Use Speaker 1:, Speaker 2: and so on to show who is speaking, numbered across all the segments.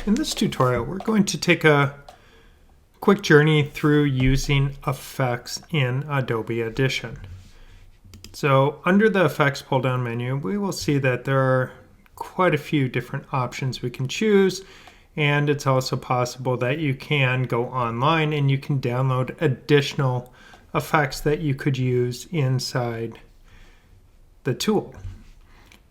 Speaker 1: In this tutorial, we're going to take a quick journey through using effects in Adobe Audition. So under the effects pull-down menu, we will see that there are quite a few different options we can choose, and it's also possible that you can go online and you can download additional effects that you could use inside the tool.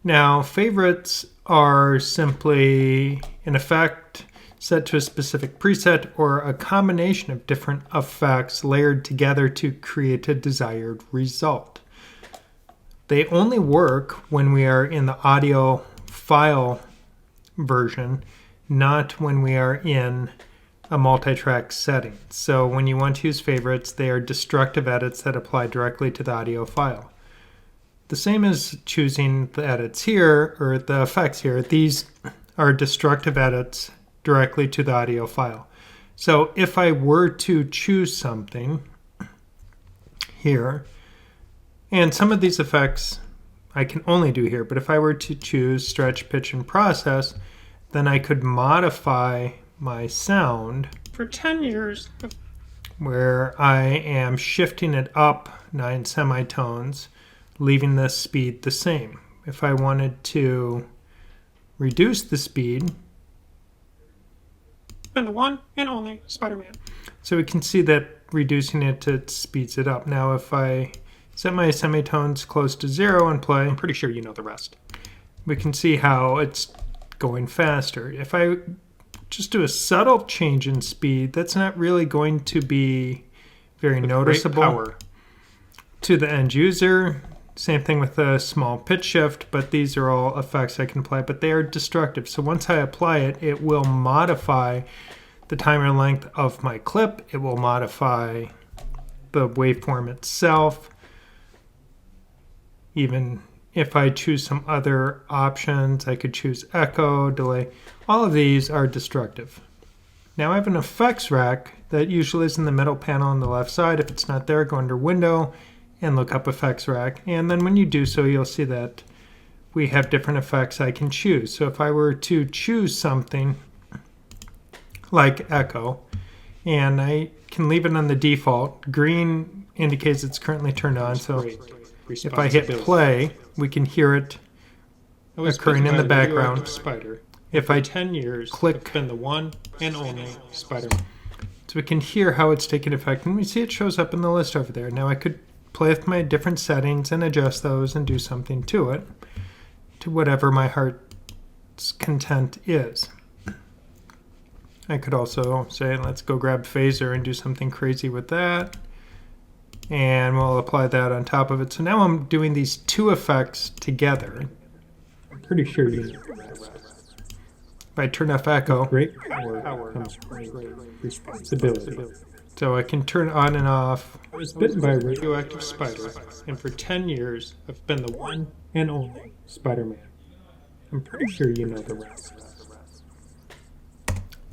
Speaker 1: Now, favorites are simply an effect set to a specific preset or a combination of different effects layered together to create a desired result. They only work when we are in the audio file version, not when we are in a multi-track setting. So when you want to use favorites, they are destructive edits that apply directly to the audio file. The same as choosing the edits here, or the effects here. These are destructive edits directly to the audio file. So if I were to choose something here, and some of these effects I can only do here, but if I were to choose stretch, pitch, and process, then I could modify my sound
Speaker 2: for 10 years,
Speaker 1: where I am shifting it up 9 semitones, leaving the speed the same. If I wanted to reduce the speed,
Speaker 2: and the one and only Spider-Man.
Speaker 1: So we can see that reducing it speeds it up. Now if I set my semitones close to 0 and play,
Speaker 2: I'm pretty sure you know the rest.
Speaker 1: we can see how it's going faster. If I just do a subtle change in speed, that's not really going to be very noticeable to the end user. Same thing with a small pitch shift, but these are all effects I can apply, but they are destructive. So once I apply it, it will modify the timer length of my clip. It will modify the waveform itself. Even if I choose some other options, I could choose echo, delay. All of these are destructive. Now I have an effects rack that usually is in the middle panel on the left side. If it's not there, go under Window and look up effects rack. And then when you do so, you'll see that we have different effects I can choose. So if I were to choose something like echo, and I can leave it on the default, green indicates it's currently turned on. So if I hit play, we can hear it occurring in the background.
Speaker 2: Spider.
Speaker 1: If I
Speaker 2: 10 years,
Speaker 1: click,
Speaker 2: been the one and only Spider-Man.
Speaker 1: so we can hear how it's taking effect, and we see it shows up in the list over there. Now I could play with my different settings and adjust those and do something to it, to whatever my heart's content is. I could also say, let's go grab phaser and do something crazy with that. And we'll apply that on top of it. So now I'm doing these two effects together.
Speaker 2: I'm pretty sure you know the rest.
Speaker 1: If I turn off echo,
Speaker 2: Great power comes great responsibility.
Speaker 1: so I can turn on and off.
Speaker 2: I was bitten by a radioactive spider, and for 10 years, I've been the one and only Spider-Man. I'm pretty sure you know the rest.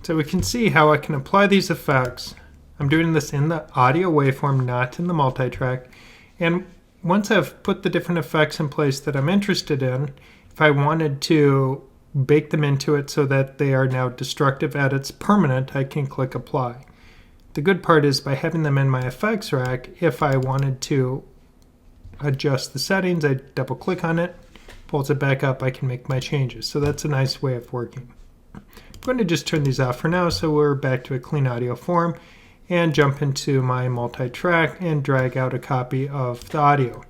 Speaker 1: So we can see how I can apply these effects. I'm doing this in the audio waveform, not in the multi-track. And once I've put the different effects in place that I'm interested in, if I wanted to bake them into it so that they are now destructive edits permanent, I can click apply. The good part is by having them in my effects rack, if I wanted to adjust the settings, I double click on it, pulls it back up, I can make my changes. So that's a nice way of working. I'm going to just turn these off for now, so we're back to a clean audio form, and jump into my multi-track and drag out a copy of the audio.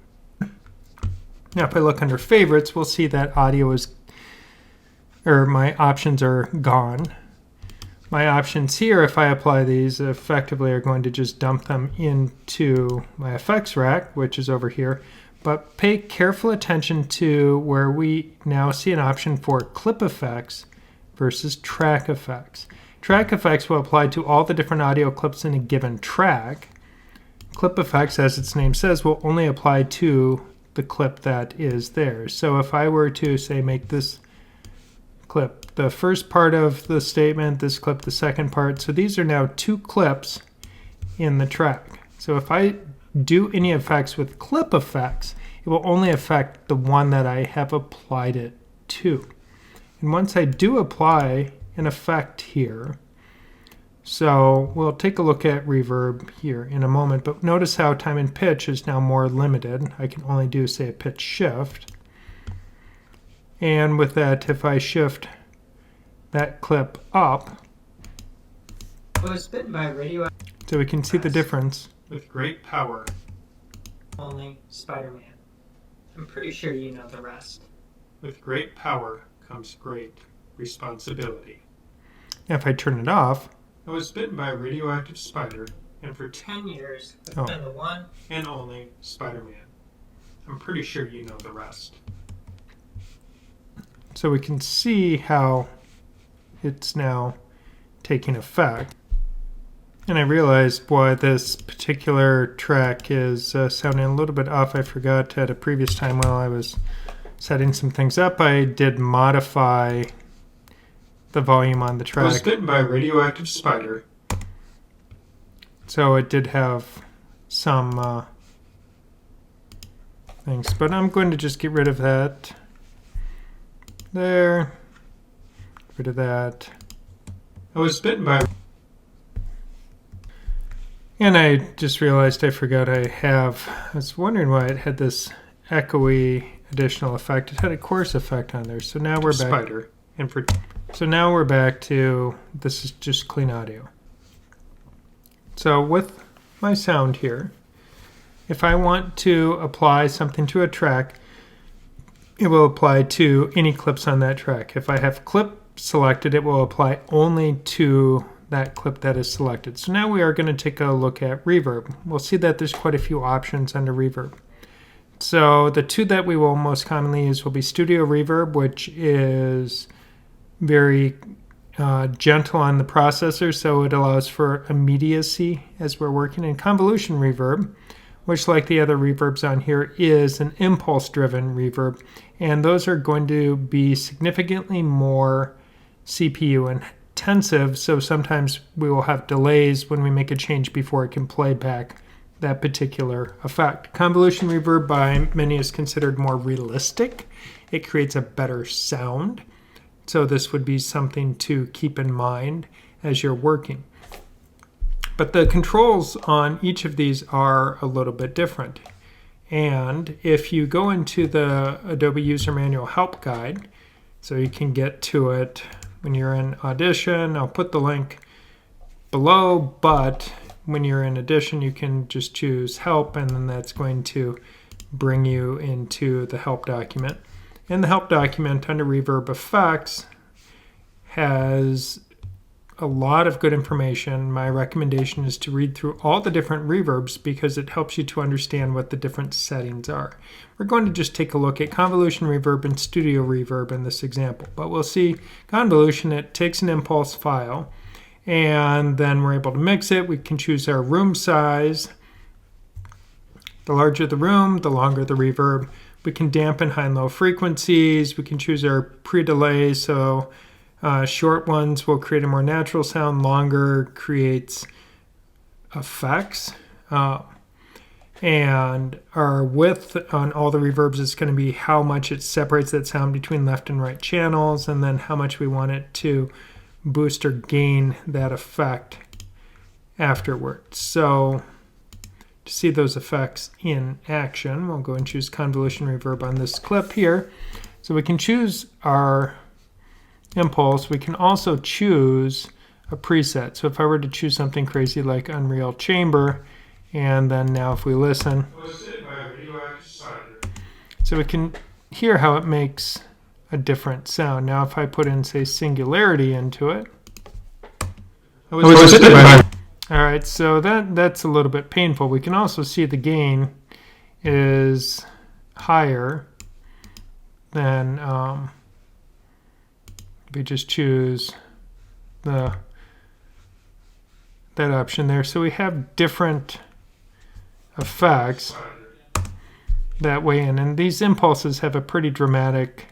Speaker 1: Now if I look under favorites, we'll see that audio is, or my options are gone. My options here, if I apply these, effectively are going to just dump them into my effects rack, which is over here. But pay careful attention to where we now see an option for clip effects versus track effects. Track effects will apply to all the different audio clips in a given track. Clip effects, as its name says, will only apply to the clip that is there. So if I were to, say, make this clip the first part of the statement, this clip the second part, so these are now two clips in the track. So if I do any effects with clip effects, it will only affect the one that I have applied it to. And once I do apply an effect here. So we'll take a look at reverb here in a moment, but notice how time and pitch is now more limited. I can only do, say, a pitch shift. And with that, if I shift that clip up,
Speaker 2: was bitten by a radioactive
Speaker 1: so we can see the difference.
Speaker 2: with great power. Only Spider-Man. I'm pretty sure you know the rest. With great power comes great responsibility.
Speaker 1: Now if I turn it off,
Speaker 2: I was bitten by a radioactive spider, and for 10 years, I've been the one and only Spider-Man. I'm pretty sure you know the rest.
Speaker 1: so we can see how it's now taking effect. And I realized, boy, this particular track is sounding a little bit off. I forgot at a previous time while I was setting some things up, I did modify the volume on the track.
Speaker 2: I was bitten by a radioactive spider.
Speaker 1: So it did have some things. But I'm going to just get rid of that. There. Get rid of that.
Speaker 2: I was bitten by...
Speaker 1: And I just realized I forgot I was wondering why it had this echoey additional effect. It had a chorus effect on there. So now we're back.
Speaker 2: Spider. And for...
Speaker 1: So now we're back to, this is just clean audio. So with my sound here, if I want to apply something to a track, it will apply to any clips on that track. If I have clip selected, it will apply only to that clip that is selected. So now we are going to take a look at reverb. We'll see that there's quite a few options under reverb. So the two that we will most commonly use will be studio reverb, which is very gentle on the processor, so it allows for immediacy as we're working. And convolution reverb, which like the other reverbs on here, is an impulse-driven reverb, and those are going to be significantly more CPU intensive, so sometimes we will have delays when we make a change before it can play back that particular effect. Convolution reverb by many is considered more realistic. It creates a better sound. So this would be something to keep in mind as you're working. But the controls on each of these are a little bit different. And if you go into the Adobe User Manual Help Guide, so you can get to it when you're in Audition, I'll put the link below, but when you're in Audition, you can just choose Help, and then that's going to bring you into the Help document. And the help document under reverb effects has a lot of good information. My recommendation is to read through all the different reverbs because it helps you to understand what the different settings are. We're going to just take a look at convolution reverb and studio reverb in this example. But we'll see convolution, it takes an impulse file and then we're able to mix it. We can choose our room size. The larger the room, the longer the reverb. We can dampen high and low frequencies. We can choose our pre-delay. So short ones will create a more natural sound. Longer creates effects. And our width on all the reverbs is going to be how much it separates that sound between left and right channels, and then how much we want it to boost or gain that effect afterwards. So to see those effects in action, we'll go and choose convolution reverb on this clip here. So we can choose our impulse. We can also choose a preset. So if I were to choose something crazy like Unreal Chamber, and then now if we listen, so we can hear how it makes a different sound. Now if I put in, say, Singularity into it, all right, so that's a little bit painful. We can also see the gain is higher than, we just choose that option there. So we have different effects that way in, and these impulses have a pretty dramatic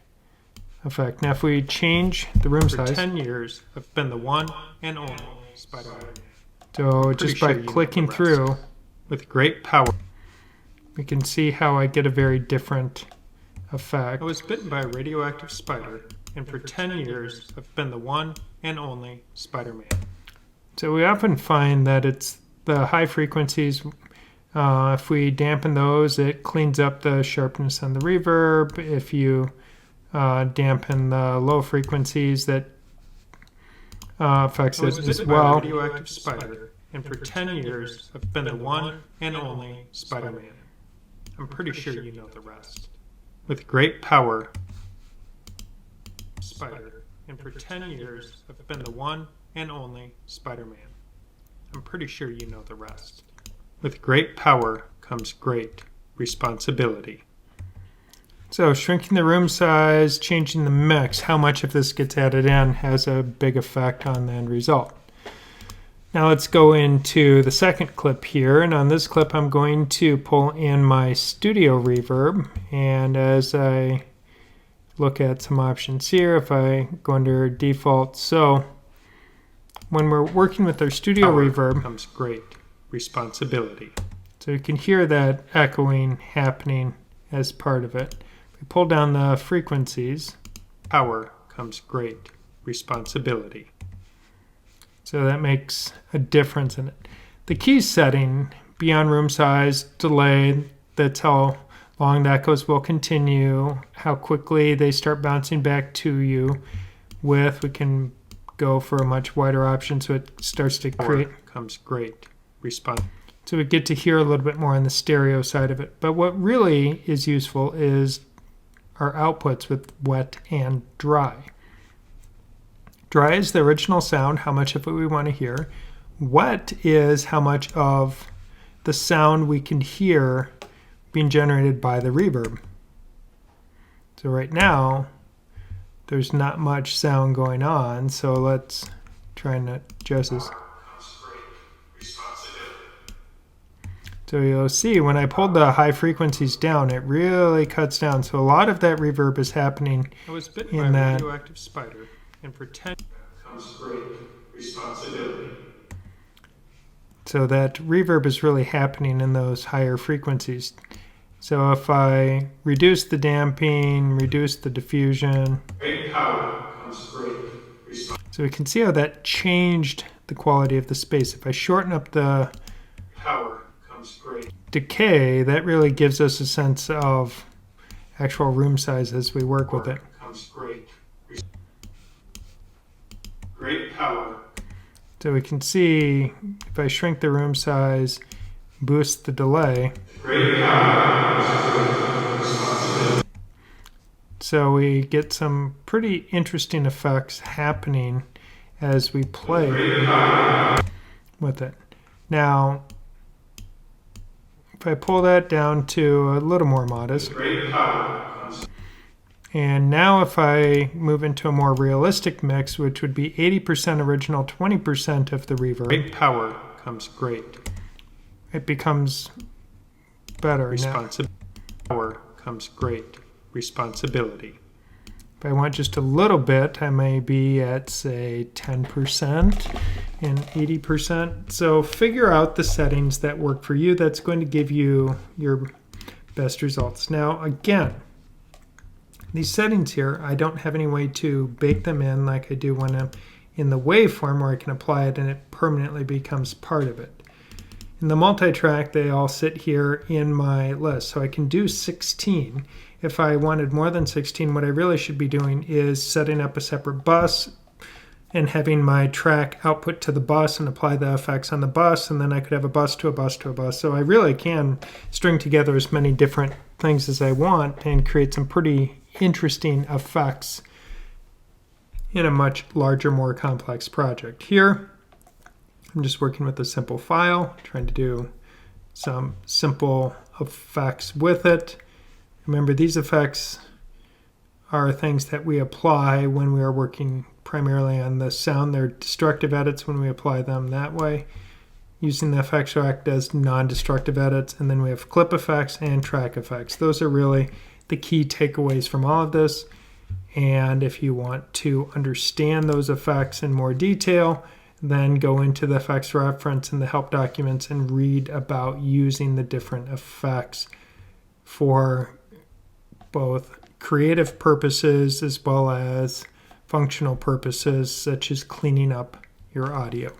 Speaker 1: effect. Now if we change the room size,
Speaker 2: 10 years I've been the one and only Spider-Man.
Speaker 1: So just by clicking through
Speaker 2: with great power,
Speaker 1: we can see how I get a very different effect.
Speaker 2: I was bitten by a radioactive spider,
Speaker 1: and for 10 years I've been the one and only Spider-Man. So we often find that it's the high frequencies. If we dampen those, it cleans up the sharpness on the reverb. If you dampen the low frequencies, that affects it as well. Radioactive Spider, and for 10 years I've been the one and only Spider-Man. I'm pretty sure you know the rest. With great power, Spider, and for 10 years I've been the one and only Spider-Man. I'm pretty sure you know the rest. With great power comes great responsibility. So shrinking the room size, changing the mix, how much of this gets added in has a big effect on the end result. Now let's go into the second clip here, and on this clip I'm going to pull in my studio reverb, and as I look at some options here, if I go under default, so when we're working with our studio reverb comes great responsibility. So you can hear that echoing happening as part of it. If we pull down the frequencies, power comes great responsibility. So that makes a difference in it. The key setting beyond room size, delay, that's how long the echoes will continue, how quickly they start bouncing back to you. Width, we can go for a much wider option so it starts to create comes great response. So we get to hear a little bit more on the stereo side of it. But what really is useful is our outputs with wet and dry. Dry is the original sound, how much of it we want to hear. Wet is how much of the sound we can hear being generated by the reverb. So right now, there's not much sound going on, so let's try and adjust this. So you'll see when I pulled the high frequencies down, it really cuts down. So a lot of that reverb is happening in that radioactive spider, and for 10 comes great responsibility. So that reverb is really happening in those higher frequencies. So if I reduce the damping, reduce the diffusion, great power comes great response. So we can see how that changed the quality of the space. If I shorten up the power comes great decay, that really gives us a sense of actual room size as we work with it. Comes great power. So we can see if I shrink the room size, boost the delay. Great power. So we get some pretty interesting effects happening as we play with it. Now, if I pull that down to a little more modest, and now if I move into a more realistic mix, which would be 80% original, 20% of the reverb, great power comes great. It becomes better. Responsibility. Power comes great responsibility. If I want just a little bit, I may be at, say, 10% and 80%. So figure out the settings that work for you. That's going to give you your best results. Now, again, these settings here, I don't have any way to bake them in like I do when I'm in the waveform where I can apply it and it permanently becomes part of it. In the multi-track, they all sit here in my list. So I can do 16. If I wanted more than 16, what I really should be doing is setting up a separate bus and having my track output to the bus and apply the effects on the bus, and then I could have a bus to a bus to a bus. So I really can string together as many different things as I want and create some pretty interesting effects in a much larger, more complex project. Here, I'm just working with a simple file, trying to do some simple effects with it. Remember, these effects are things that we apply when we are working primarily on the sound. They're destructive edits when we apply them that way. Using the effects rack does non-destructive edits, and then we have clip effects and track effects. Those are really the key takeaways from all of this. And if you want to understand those effects in more detail, then go into the effects reference in the help documents and read about using the different effects for both creative purposes as well as functional purposes, such as cleaning up your audio.